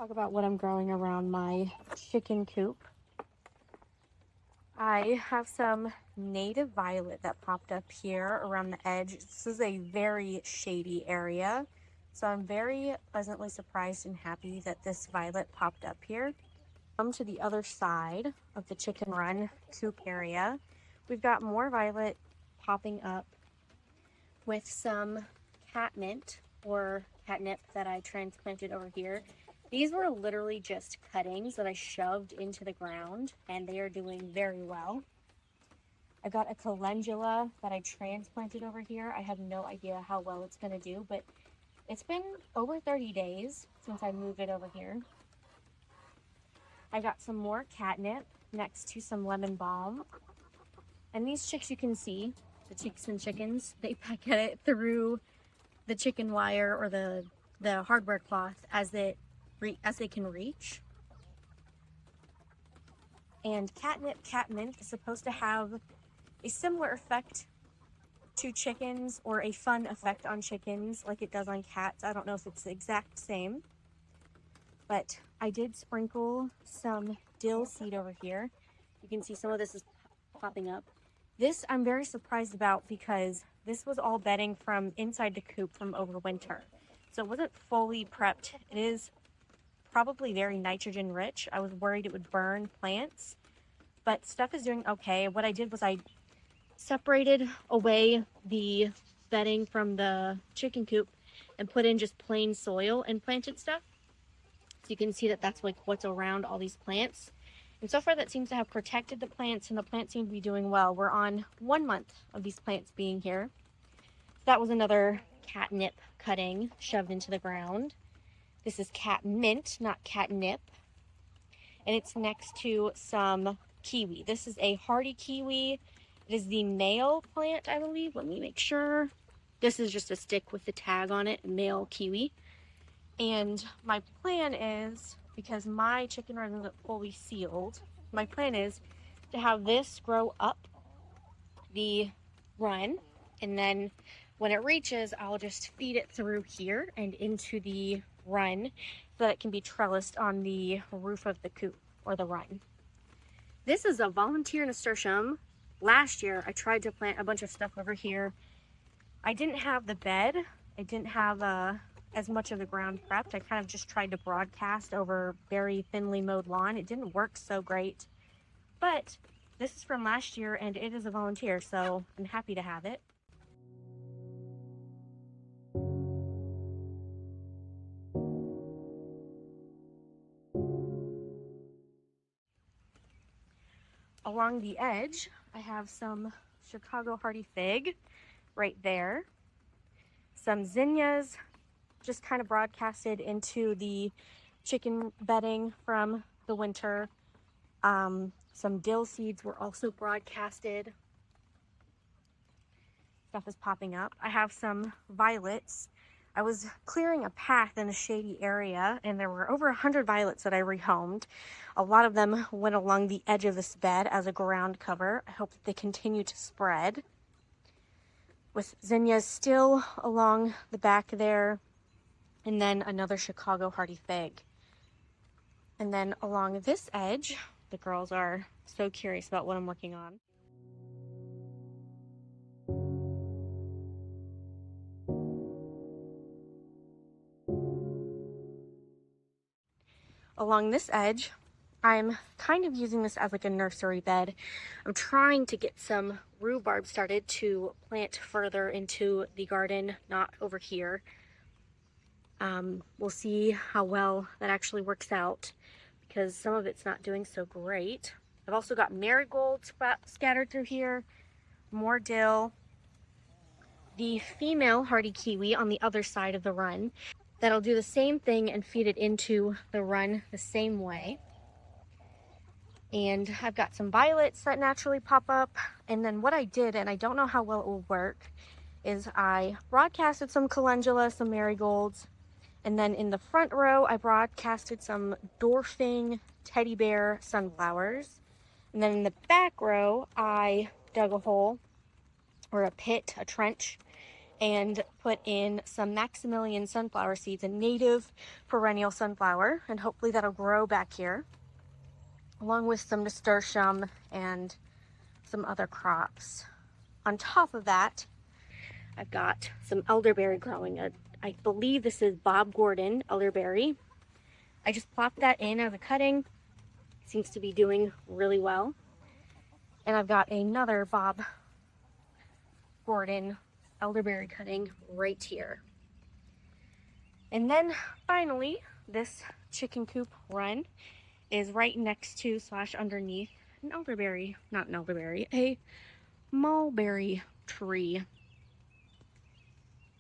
Talk about what I'm growing around my chicken coop. I have some native violet that popped up here around the edge. This is a very shady area, so I'm very pleasantly surprised and happy that this violet popped up here. Come to the other side of the chicken run coop area. We've got more violet popping up with some catmint or catnip that I transplanted over here. These were literally just cuttings that I shoved into the ground, and they are doing very well. I got a calendula that I transplanted over here. I have no idea how well it's going to do, but it's been over 30 days since I moved it over here. I got some more catnip next to some lemon balm. And these chicks, you can see, the chicks and chickens, they peck at it through the chicken wire or the hardware cloth as they can reach. And catmint is supposed to have a similar effect to chickens, or a fun effect on chickens like it does on cats. I don't know if it's the exact same, but I did sprinkle some dill seed over here. You can see some of this is popping up. This I'm very surprised about because this was all bedding from inside the coop from over winter. So it wasn't fully prepped. It is probably very nitrogen rich. I was worried it would burn plants, but stuff is doing okay. What I did was I separated away the bedding from the chicken coop and put in just plain soil and planted stuff. So you can see that that's like what's around all these plants. And so far that seems to have protected the plants, and the plants seem to be doing well. We're on 1 month of these plants being here. That was another catnip cutting shoved into the ground. This is catmint, not catnip. And it's next to some kiwi. This is a hardy kiwi. It is the male plant, I believe. Let me make sure. This is just a stick with the tag on it, male kiwi. And my plan is, because my chicken run isn't fully sealed, my plan is to have this grow up the run, and then when it reaches, I'll just feed it through here and into the run so that it can be trellised on the roof of the coop or the run. This is a volunteer nasturtium. Last year I tried to plant a bunch of stuff over here. I didn't have the bed. I didn't have as much of the ground prepped. I kind of just tried to broadcast over very thinly mowed lawn. It didn't work so great, but this is from last year and it is a volunteer, so I'm happy to have it. Along the edge, I have some Chicago hardy fig right there. Some zinnias just kind of broadcasted into the chicken bedding from the winter. Some dill seeds were also broadcasted. Stuff is popping up. I have some violets. I was clearing a path in a shady area, and there were over 100 violets that I rehomed. A lot of them went along the edge of this bed as a ground cover. I hope that they continue to spread. With zinnias still along the back there, and then another Chicago hardy fig. And then along this edge, the girls are so curious about what I'm working on. Along this edge, I'm kind of using this as like a nursery bed. I'm trying to get some rhubarb started to plant further into the garden, not over here. We'll see how well that actually works out, because some of it's not doing so great. I've also got marigolds scattered through here, more dill, the female hardy kiwi on the other side of the run. That'll do the same thing and feed it into the run the same way. And I've got some violets that naturally pop up. And then what I did, and I don't know how well it will work, is I broadcasted some calendula, some marigolds, and then in the front row I broadcasted some dwarfing teddy bear sunflowers. And then in the back row I dug a hole, or a pit, a trench, and put in some Maximilian sunflower seeds, a native perennial sunflower, and hopefully that'll grow back here, along with some nasturtium and some other crops. On top of that, I've got some elderberry growing. I believe this is Bob Gordon elderberry. I just plopped that in as a cutting. Seems to be doing really well. And I've got another Bob Gordon elderberry cutting right here. And then finally, this chicken coop run is right next to / underneath an elderberry, not an elderberry, a mulberry tree.